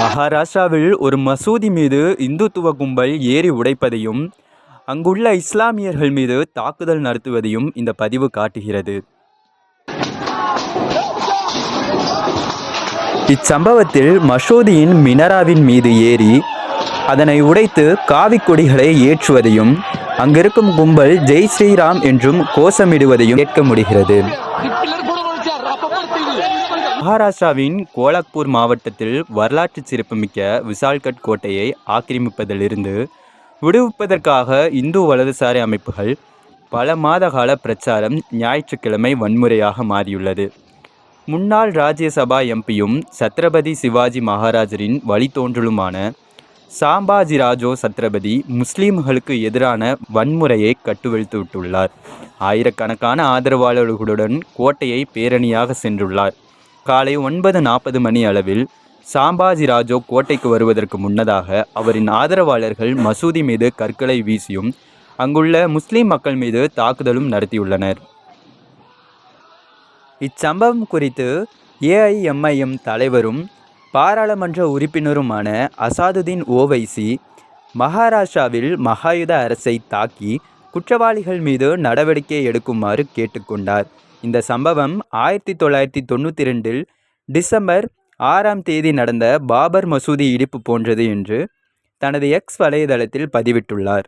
மகாராஷ்டிராவில் ஒரு மசூதி மீது இந்துத்துவ கும்பல் ஏறி உடைப்பதையும் அங்குள்ள இஸ்லாமியர்கள் மீது தாக்குதல் நடத்துவதையும் இந்த பதிவு காட்டுகிறது. இச்சம்பவத்தில் மசூதியின் மினாராவின் மீது ஏறி அதனை உடைத்து காவிக் கொடிகளை ஏற்றுவதையும் அங்கிருக்கும் கும்பல் ஜெய் ஸ்ரீராம் என்றும் கோஷமிடுவதையும் கேட்க முடிகிறது. மகாராஷ்டிராவின் கோலாப்பூர் மாவட்டத்தில் வரலாற்று சிறப்புமிக்க விசால்கட் கோட்டையை ஆக்கிரமிப்பதிலிருந்து விடுவிப்பதற்காக இந்து வலதுசாரி அமைப்புகள் பல மாத கால பிரச்சாரம் ஞாயிற்றுக்கிழமை வன்முறையாக மாறியுள்ளது. முன்னாள் ராஜ்யசபா எம்பியும் சத்ரபதி சிவாஜி மகாராஜரின் வழித்தோன்றலுமான சாம்பாஜிராஜோ சத்ரபதி முஸ்லீம்களுக்கு எதிரான வன்முறையை கட்டுவிழ்த்துவிட்டுள்ளார். ஆயிரக்கணக்கான ஆதரவாளர்களுடன் கோட்டையை பேரணியாக சென்றுள்ளார். காலை 9:40 மணி அளவில் சாம்பாஜிராஜோ கோட்டைக்கு வருவதற்கு முன்னதாக அவரின் ஆதரவாளர்கள் மசூதி மீது கற்களை வீசியும் அங்குள்ள முஸ்லீம் மக்கள் மீது தாக்குதலும் நடத்தியுள்ளனர். இச்சம்பவம் குறித்து ஏஐஎம்ஐஎம் தலைவரும் பாராளுமன்ற உறுப்பினருமான அசாதுதீன் ஓவைசி மகாராஷ்டிராவில் மகாயுத அரசை தாக்கி குற்றவாளிகள் மீது நடவடிக்கை எடுக்குமாறு கேட்டுக்கொண்டார். இந்த சம்பவம் 1992 டிசம்பர் 6 நடந்த பாபர் மசூதி இடிப்பு போன்றது என்று தனது எக்ஸ் வலைதளத்தில் பதிவிட்டுள்ளார்.